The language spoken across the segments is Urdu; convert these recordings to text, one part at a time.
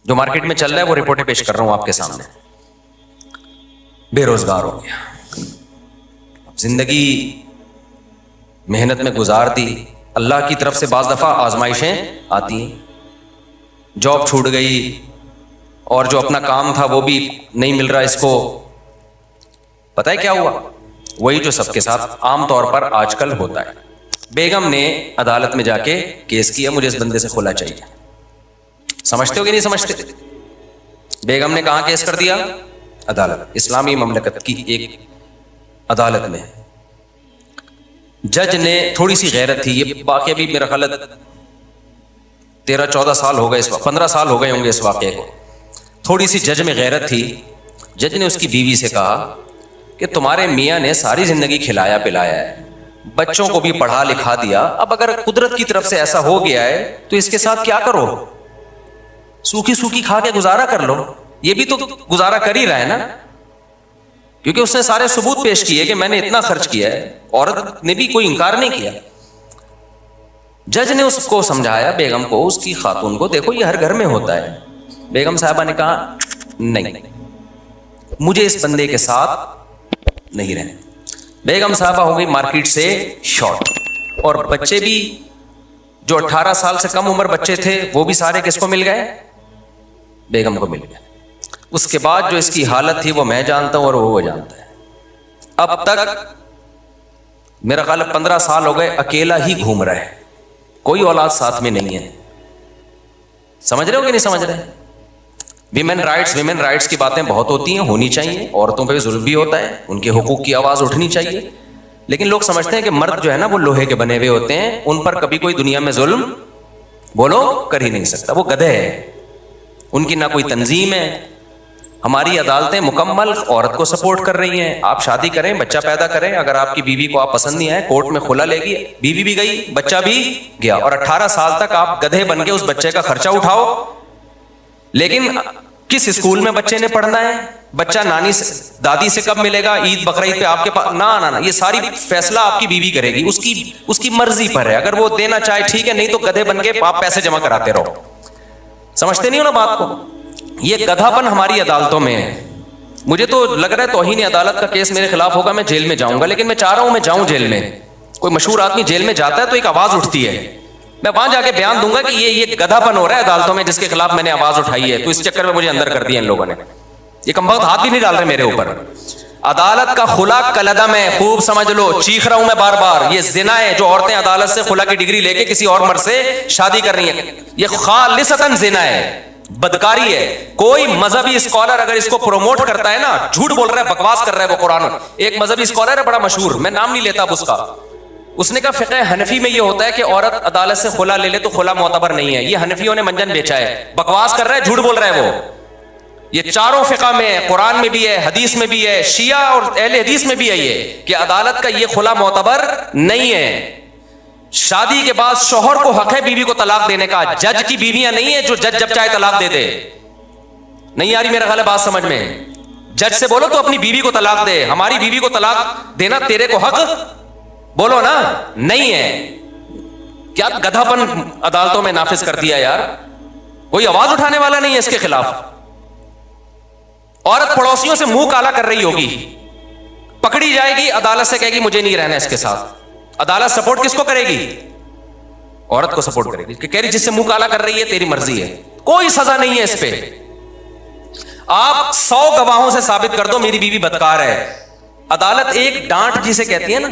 جو مارکیٹ میں چل رہا ہے وہ رپورٹیں پیش کر رہا ہوں آپ کے سامنے. بے روزگار ہو گیا, زندگی محنت میں گزار دی, اللہ کی طرف سے بعض دفعہ آزمائشیں آتی ہیں, جاب چھوٹ گئی اور جو اپنا کام تھا وہ بھی نہیں مل رہا اس کو. پتہ ہے کیا ہوا؟ وہی جو سب کے ساتھ عام طور پر آج کل ہوتا ہے. بیگم نے عدالت میں جا کے کیس کیا, مجھے اس بندے سے خلا چاہیے. سمجھتے ہو کہ نہیں سمجھتے؟ بیگم نے کہاں کیس کر دیا؟ عدالت, اسلامی مملکت کی ایک عدالت میں. جج نے تھوڑی سی غیرت تھی, یہ واقعہ بھی میرا خیال 13-14 سال ہو گئے, اس وقت 15 سال ہو گئے ہوں گے اس واقعے کو. تھوڑی سی جج میں غیرت تھی. جج نے اس کی بیوی سے کہا کہ تمہارے میاں نے ساری زندگی کھلایا پلایا ہے, بچوں کو بھی پڑھا لکھا دیا, اب اگر قدرت کی طرف سے ایسا ہو گیا ہے تو اس کے ساتھ کیا کرو, سوکھی سوکھی کھا کے گزارا کر لو. یہ بھی تو گزارا کر ہی رہا ہے نا, کیونکہ اس نے سارے ثبوت پیش کیے کہ میں نے اتنا خرچ کیا ہے. عورت نے بھی کوئی انکار نہیں کیا. جج نے اس کو سمجھایا, بیگم کو, اس کی خاتون کو, دیکھو یہ ہر گھر میں ہوتا ہے. بیگم صاحبہ نے کہا نہیں, مجھے اس بندے کے ساتھ نہیں رہنا. بیگم صاحبہ ہو گئی مارکیٹ سے شارٹ, اور بچے بھی جو 18 سال سے کم عمر بچے تھے وہ بھی سارے کس کو مل گئے؟ بیگم کو مل گئے. اس کے بعد جو اس کی حالت تھی وہ میں جانتا ہوں اور وہ جانتا ہے. اب تک میرا خیال 15 سال ہو گئے اکیلا ہی گھوم رہا ہے, کوئی اولاد ساتھ میں نہیں ہے. سمجھ رہے ہو کہ نہیں سمجھ رہے؟ ویمن رائٹس کی باتیں بہت ہوتی ہیں, ہونی چاہیے. عورتوں پہ ظلم بھی ہوتا ہے, ان کے حقوق کی آواز اٹھنی چاہیے. لیکن لوگ سمجھتے ہیں کہ مرد جو ہے نا وہ لوہے کے بنے ہوئے ہوتے ہیں, ان پر کبھی کوئی دنیا میں ظلم بولو کر ہی نہیں سکتا, وہ گدھے ہیں, ان کی نہ کوئی تنظیم ہے. ہماری عدالتیں مکمل عورت کو سپورٹ کر رہی ہیں. آپ شادی کریں, بچہ پیدا کریں, اگر آپ کی بیوی کو آپ پسند نہیں آئے کورٹ میں خلا لے گی, بیوی بھی گئی, بچہ بھی گیا, اور 18 سال تک آپ گدھے بن کے اس بچے کا خرچہ اٹھاؤ. لیکن کس اسکول میں بچے نے پڑھنا ہے, بچہ نانی سے دادی سے کب ملے گا, عید بقرعید پہ آپ کے پاس, نہ یہ ساری فیصلہ آپ کی بیوی کرے گی, اس کی مرضی پر ہے. اگر وہ دینا چاہے ٹھیک ہے, نہیں تو گدھے بن کے آپ پیسے جمع کراتے رہو. سمجھتے نہیں ہو نا بات کو؟ یہ گدھا پن ہماری عدالتوں میں ہے. مجھے تو لگ رہا ہے توہین عدالت کا کیس میرے خلاف ہوگا, میں جیل میں جاؤں گا, لیکن میں چاہ رہا ہوں میں جاؤں جیل میں. کوئی مشہور آدمی جیل میں جاتا ہے تو ایک آواز اٹھتی ہے, میں وہاں جا کے بیان دوں گا کہ یہ گدھا پن ہو رہا ہے عدالتوں میں جس کے خلاف میں نے آواز اٹھائی ہے, تو اس چکر میں مجھے اندر کر دیا ان لوگوں نے. یہ کم وقت ہاتھ بھی نہیں ڈال رہے میرے اوپر. عدالت کا خلا کلعدم ہے, خوب سمجھ لو. چیخ رہا ہوں میں بار بار, یہ زنا ہے جو عورتیں عدالت سے خلا کی ڈگری لے کے کسی اور مرد سے شادی کر رہی ہیں. یہ خالصتاً زنا ہے, بدکاری ہے. کوئی مذہبی اسکالر اگر اس کو پروموٹ کرتا ہے نا, جھوٹ بول رہا ہے, بکواس کر رہا ہے وہ قرآن. ایک مذہبی اسکالر ہے بڑا مشہور, میں نام نہیں لیتا اب اس کا, اس نے کہا فقہ حنفی میں یہ ہوتا ہے کہ عورت عدالت سے خلا لے لے تو خلا معتبر نہیں ہے. یہ حنفیوں نے منجن بیچا ہے, بکواس کر رہا ہے, جھوٹ بول رہا ہے وہ. یہ چاروں فقہ میں ہے, قرآن میں بھی ہے, حدیث میں بھی ہے, شیعہ اور اہل حدیث میں بھی ہے یہ, کہ عدالت کا یہ خلا معتبر نہیں ہے. شادی کے بعد شوہر کو حق ہے بیوی کو طلاق دینے کا, جج کی بیویاں نہیں ہے جو جج جب چاہے طلاق دے دے. نہیں آ رہی میرا خیال ہے بات سمجھ میں؟ جج سے بولو تو اپنی بیوی کو طلاق دے, ہماری بیوی کو طلاق دینا تیرے کو حق بولو نا نہیں ہے. کیا گدھا پن عدالتوں میں نافذ کر دیا یار, کوئی آواز اٹھانے والا نہیں ہے اس کے خلاف. عورت پڑوسیوں سے منہ کالا کر رہی ہوگی, پکڑی جائے گی, عدالت سے کہے گی مجھے نہیں رہنا اس کے ساتھ. عدالت سپورٹ کس کو کرے گی؟ عورت کو سپورٹ کرے گی, کہ کہہ رہی جس سے منہ کالا کر رہی ہے تیری مرضی ہے, کوئی سزا نہیں ہے اس پہ. آپ 100 گواہوں سے ثابت کر دو میری بیوی بدکار ہے, عدالت ایک ڈانٹ جسے کہتی ہے نا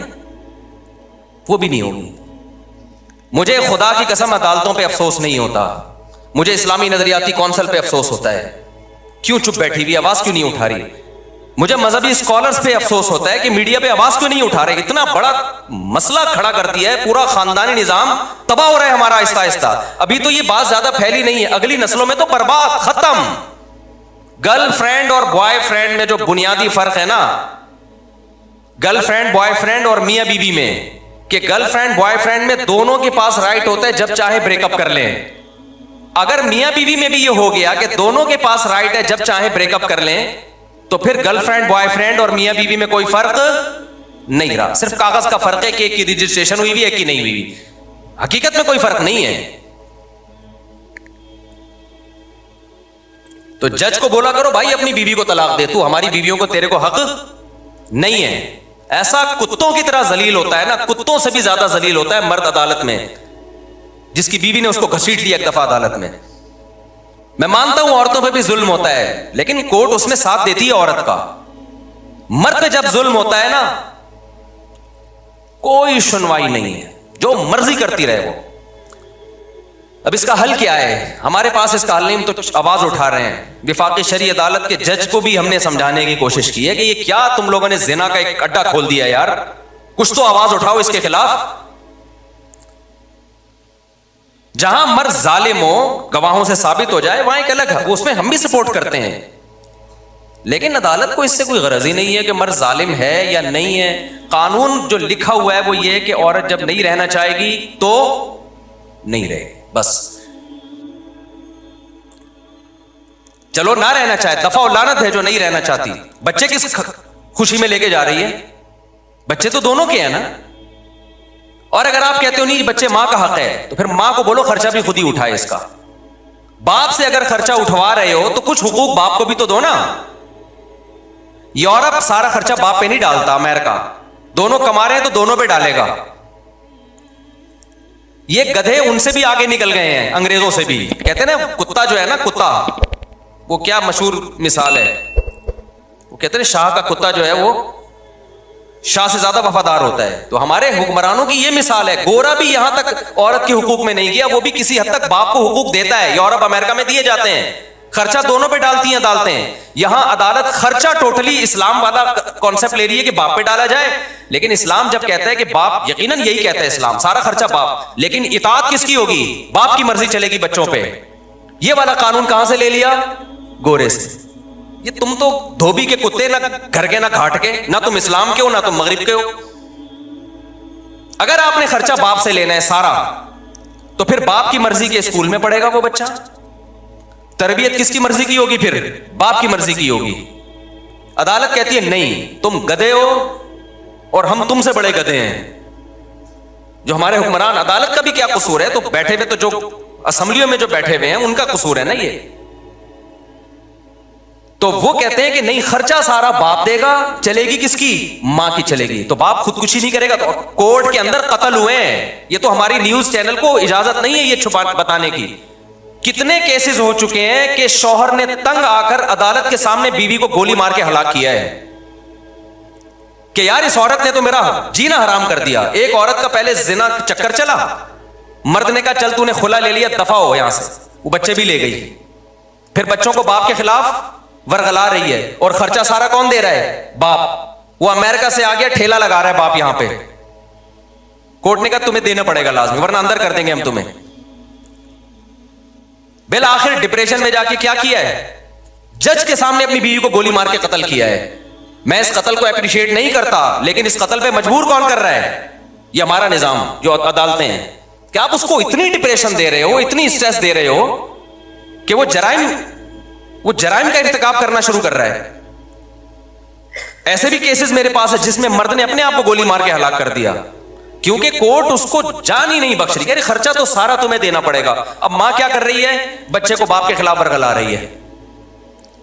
وہ بھی نہیں ہوگی. مجھے خدا کی قسم عدالتوں پہ افسوس نہیں ہوتا, مجھے اسلامی نظریاتی کونسل پہ افسوس ہوتا ہے. کیوں چپ بیٹھی ہوئی, آواز کیوں نہیں اٹھا رہی؟ مجھے مذہبی اسکالرز پہ افسوس ہوتا ہے کہ میڈیا پہ آواز کیوں نہیں اٹھا رہے. اتنا بڑا مسئلہ کھڑا کر دیا ہے, پورا خاندانی نظام تباہ ہو رہا ہے ہمارا آہستہ آہستہ. ابھی تو یہ بات زیادہ پھیلی نہیں ہے, اگلی نسلوں میں تو برباد, ختم. گرل فرینڈ اور بوائے فرینڈ میں جو بنیادی فرق ہے نا, گرل فرینڈ بوائے فرینڈ اور میاں بیوی میں, کہ گرل فرینڈ بوائے فرینڈ میں دونوں کے پاس رائٹ ہوتا ہے جب چاہے بریک اپ کر لیں. اگر میاں بیوی میں بھی یہ ہو گیا کہ دونوں کے پاس رائٹ ہے جب چاہے بریک اپ کر لیں, تو پھر گرل فرینڈ بوائے فرینڈ اور میاں بیوی میں کوئی فرق نہیں رہا. صرف کاغذ کا فرق ہے کہ ایک کی رجسٹریشن ہوئی ہوئی ہے کہ نہیں ہوئی ہوئی, حقیقت میں کوئی فرق نہیں ہے. تو جج کو بولا کرو بھائی اپنی بیوی کو طلاق دے, تو ہماری بیویوں کو تیرے کو حق نہیں ہے. ایسا کتوں کی طرح ذلیل ہوتا ہے نا, کتوں سے بھی زیادہ ذلیل ہوتا ہے مرد عدالت میں, جس کی بیوی نے اس کو گھسیٹ لیا ایک دفعہ عدالت میں. میں مانتا ہوں عورتوں پہ بھی ظلم ہوتا ہے, لیکن کورٹ اس میں ساتھ دیتی ہے عورت کا. مرد پہ جب ظلم ہوتا ہے نا, کوئی سنوائی نہیں ہے, جو مرضی کرتی رہے وہ. اب اس کا حل کیا ہے؟ ہمارے پاس اس کا حل نہیں, تو آواز اٹھا رہے ہیں. وفاقی شرعی عدالت کے جج کو بھی ہم نے سمجھانے کی کوشش کی ہے کہ یہ کیا تم لوگوں نے زنا کا ایک اڈا کھول دیا یار, کچھ تو آواز اٹھاؤ اس کے خلاف. جہاں مرد ظالم ہو, گواہوں سے ثابت ہو جائے, وہاں ایک الگ ہے, اس میں ہم بھی سپورٹ کرتے ہیں. لیکن عدالت کو اس سے کوئی غرض ہی نہیں ہے کہ مرد ظالم ہے یا نہیں ہے. قانون جو لکھا ہوا ہے وہ یہ ہے کہ عورت جب نہیں رہنا چاہے گی تو نہیں رہے گی, بس. چلو نہ رہنا چاہے, دفع و لعنت ہے جو نہیں رہنا چاہتی. بچے کس خوشی میں لے کے جا رہی ہے؟ بچے تو دونوں کے ہیں نا. اور اگر آپ کہتے ہو نہیں بچے ماں کا حق ہے, تو پھر ماں کو بولو خرچہ بھی خود ہی اٹھائے اس کا. باپ سے اگر خرچہ اٹھوا رہے ہو تو کچھ حقوق باپ کو بھی تو دو نا. یورپ سارا خرچہ باپ پہ نہیں ڈالتا, امریکہ دونوں کما رہے ہیں تو دونوں پہ ڈالے گا. یہ گدھے ان سے بھی آگے نکل گئے ہیں, انگریزوں سے بھی. کہتے ہیں نا کتا جو ہے نا, کتا, وہ کیا مشہور مثال ہے, وہ کہتے ہیں شاہ کا کتا جو ہے وہ شاہ سے زیادہ وفادار ہوتا ہے. تو ہمارے حکمرانوں کی یہ مثال ہے. گورا بھی یہاں تک عورت کے حقوق میں نہیں گیا, وہ بھی کسی حد تک باپ کو حقوق دیتا ہے. یورپ امریکہ میں دیے جاتے ہیں, خرچہ دونوں پہ ڈالتی ہیں عدالتیں. یہاں عدالت خرچہ ٹوٹلی اسلام والا کانسیپٹ لے رہی ہے کہ باپ پہ ڈالا جائے. لیکن اسلام جب کہتا ہے کہ باپ, یقیناً یہی کہتا ہے اسلام, سارا خرچہ باپ, لیکن اطاعت کس کی ہوگی؟ باپ کی مرضی چلے گی بچوں پہ. یہ والا قانون کہاں سے لے لیا؟ گورے سے. یہ تم تو دھوبی کے کتے, نہ گھر کے نہ گھاٹ کے, نہ تم اسلام کے ہو نہ تم مغرب کے ہو. اگر آپ نے خرچہ باپ سے لینا ہے سارا, تو پھر باپ کی مرضی کے اسکول میں پڑھے گا وہ بچہ. تربیت کس کی مرضی کی ہوگی؟ پھر باپ کی مرضی کی ہوگی. عدالت کہتی ہے نہیں, تم گدھے ہو اور ہم تم سے بڑے گدھے ہیں. جو ہمارے حکمران, عدالت کا بھی کیا قصور ہے؟ تو بیٹھے ہوئے, تو جو اسمبلیوں میں جو بیٹھے ہوئے ہیں ان کا قصور ہے نا یہ. تو وہ کہتے ہیں کہ نہیں, خرچہ سارا باپ دے گا, چلے گی کس کی؟ ماں کی چلے گی. تو باپ خودکشی نہیں کرے گا. تو کورٹ کے اندر قتل ہوئے ہیں. یہ تو ہماری نیوز چینل کو اجازت نہیں ہے یہ چھپا بتانے کی. کتنے کیسز ہو چکے ہیں کہ شوہر نے تنگ آ کر عدالت کے سامنے بیوی کو گولی مار کے ہلاک کیا ہے کہ یار اس عورت نے تو میرا جینا حرام کر دیا. ایک عورت کا پہلے زنا چکر چلا, مرد نے کہا چل تو نے خلا لے لیا, دفع ہو یہاں سے, وہ بچے بھی لے گئی. پھر بچوں کو باپ کے خلاف ورغلا رہی ہے, اور خرچہ سارا کون دے رہا ہے؟ باپ. وہ امریکہ سے آ گیا, ٹھیلا لگا رہا ہے باپ یہاں پہ. کورٹ نے کہا تمہیں دینا پڑے گا لازمی, ورنہ اندر کر دیں گے ہم تمہیں. بالآخر ڈپریشن میں جا کے کیا کیا ہے؟ جج کے سامنے اپنی بیوی کو گولی مار کے قتل کیا ہے. میں اس قتل کو اپریشیٹ نہیں کرتا, لیکن اس قتل پہ مجبور کون کر رہا ہے؟ یہ ہمارا نظام, جو عدالتیں ہیں. کہ آپ اس کو اتنی ڈپریشن دے رہے ہو, اتنی اسٹریس دے رہے ہو کہ وہ جرائم کا ارتکاب کرنا شروع کر رہا ہے. ایسے بھی کیسز میرے پاس ہے جس میں مرد نے اپنے آپ کو گولی مار کے ہلاک کر دیا, کیونکہ کورٹ اس کو جان ہی نہیں بخش رہی. یعنی خرچہ تو سارا تمہیں دینا پڑے گا. اب ماں کیا کر رہی ہے؟ بچے کو باپ کے خلاف ورغلا رہی ہے.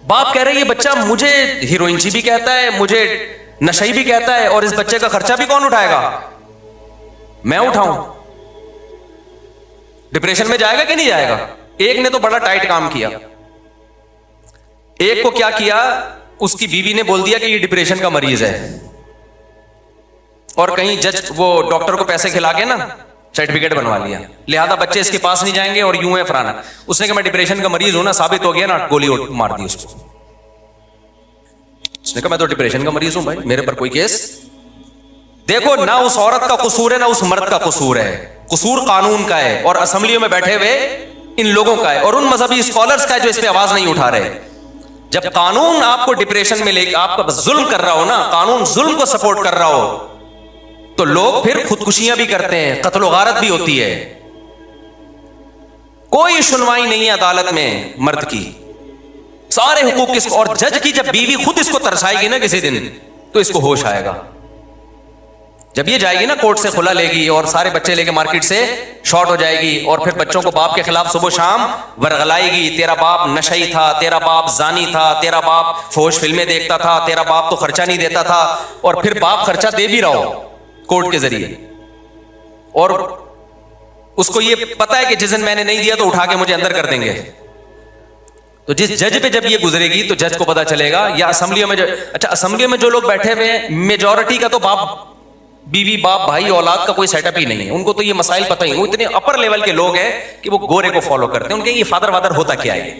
باپ کہہ رہی ہے بچہ مجھے ہیروئنچی بھی کہتا ہے, مجھے نشئی بھی کہتا ہے, اور اس بچے کا خرچہ بھی کون اٹھائے گا؟ میں اٹھاؤں. ڈپریشن میں جائے گا کہ نہیں جائے گا؟ ایک نے تو بڑا ٹائٹ کام کیا. ایک کو کیا کیا, اس کی بیوی نے بول دیا کہ یہ ڈپریشن کا مریض ہے, اور کہیں جج وہ ڈاکٹر کو پیسے کھلا کے نا سرٹیفکیٹ بنوا لیا, لہذا بچے اس کے پاس نہیں جائیں گے, اور یوں ہے فرانا. اس نے کہا میں ڈپریشن کا مریض ہوں نا, ثابت ہو گیا نا, گولی مار دی اس کو. اس نے کہا میں تو ڈپریشن کا مریض ہوں بھائی, میرے پر کوئی کیس. دیکھو, نہ اس عورت کا قصور ہے نہ اس مرد کا قصور ہے, قصور قانون کا ہے, اور اسمبلیوں میں بیٹھے ہوئے ان لوگوں کا ہے, اور ان مذہبی اسکالرز کا ہے جو اس پہ آواز نہیں اٹھا رہے. جب قانون آپ کو ڈپریشن میں لے کے آپ کا ظلم کر رہا ہو نا, قانون ظلم کو سپورٹ کر رہا ہو, تو لوگ پھر خودکشیاں بھی کرتے ہیں, قتل و غارت بھی ہوتی ہے. کوئی سنوائی نہیں ہے عدالت میں مرد کی, سارے حقوق کس کو. اور جج کی جب بیوی خود اس کو ترسائے گی نا کسی دن, تو اس کو ہوش آئے گا. جب یہ جائے گی نا کورٹ سے کھلا لے گی اور سارے بچے لے کے مارکیٹ سے شارٹ ہو جائے گی اور پھر بچوں کو باپ کے خلاف صبح شام ورغلائے گی، تیرا باپ نشئی تھا، تیرا باپ زانی تھا، تیرا باپ فحش فلمیں دیکھتا تھا، تیرا باپ تو خرچہ نہیں دیتا تھا، اور پھر باپ خرچہ دے بھی رہا ہو کورٹ کے ذریعے، اور اس کو یہ پتا ہے کہ جس دن میں نے نہیں دیا تو اٹھا کے مجھے اندر کر دیں گے. تو جس جج پہ جب یہ گزرے گی تو جج کو پتا چلے گا. یا اسمبلیوں میں اچھا اسمبلیوں میں جو لوگ بیٹھے ہوئے ہیں میجورٹی کا تو باپ بیوی باپ بھائی اولاد کا کوئی سیٹ اپ ہی نہیں ہے، ان کو تو یہ مسائل پتہ ہی، وہ اتنے اپر لیول کے لوگ ہیں کہ وہ گورے کو فالو کرتے ہیں. ان کے یہ فادر وادر ہوتا کیا ہے،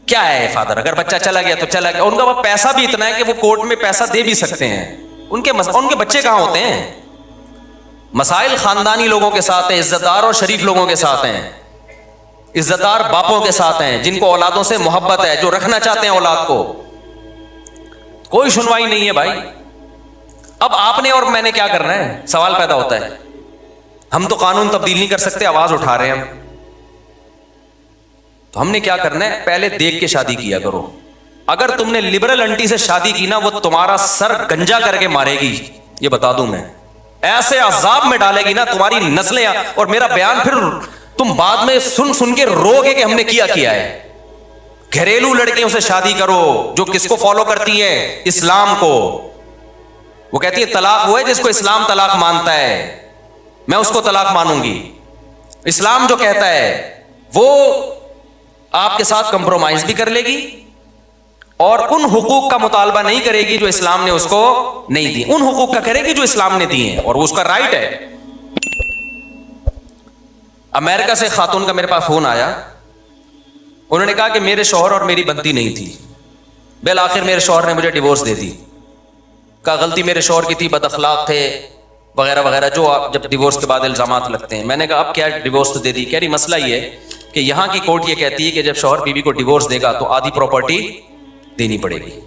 کیا ہے فادر؟ اگر بچہ چلا گیا تو چلا گیا. ان کا پیسہ بھی اتنا ہے کہ وہ کورٹ میں پیسہ دے بھی سکتے ہیں. ان کے بچے کہاں ہوتے ہیں؟ مسائل خاندانی لوگوں کے ساتھ ہیں، عزت دار اور شریف لوگوں کے ساتھ ہیں، عزت دار باپوں کے ساتھ ہیں جن کو اولادوں سے محبت ہے، جو رکھنا چاہتے ہیں اولاد کو. کوئی سنوائی نہیں ہے بھائی. اب آپ نے اور میں نے کیا کرنا ہے؟ سوال پیدا ہوتا ہے. ہم تو قانون تبدیل نہیں کر سکتے، آواز اٹھا رہے ہیں ہم. تو ہم نے کیا کرنا ہے؟ پہلے دیکھ کے شادی کیا کرو. اگر تم نے لبرل انٹی سے شادی کی نا، وہ تمہارا سر گنجا کر کے مارے گی، یہ بتا دوں میں. ایسے عذاب میں ڈالے گی نا تمہاری نسلیں، اور میرا بیان پھر تم بعد میں سن کے رو گے کہ ہم نے کیا ہے. گھریلو لڑکیوں سے شادی کرو جو کس کو فالو کرتی ہیں؟ اسلام کو. وہ کہتی ہے طلاق وہ ہے جس کو اسلام طلاق مانتا ہے، میں اس کو طلاق مانوں گی. اسلام جو کہتا ہے وہ آپ کے ساتھ کمپرومائز بھی کر لے گی اور ان حقوق کا مطالبہ نہیں کرے گی جو اسلام نے اس کو نہیں دی، ان حقوق کا کرے گی جو اسلام نے دی ہیں، اور وہ اس کا رائٹ ہے. امریکہ سے خاتون کا میرے پاس فون آیا، انہوں نے کہا کہ میرے شوہر اور میری بنتی نہیں تھی، بالآخر میرے شوہر نے مجھے ڈیورس دے دی. کہا غلطی میرے شوہر کی تھی، بد اخلاق تھے وغیرہ وغیرہ، جو آپ جب ڈیورس کے بعد الزامات لگتے ہیں. میں نے کہا اب کیا ڈیورس تو دے دی؟ کہہ رہی مسئلہ یہ ہے کہ یہاں کی کورٹ یہ کہتی ہے کہ جب شوہر بیوی کو ڈیورس دے گا تو آدھی پراپرٹی دینی پڑے گی.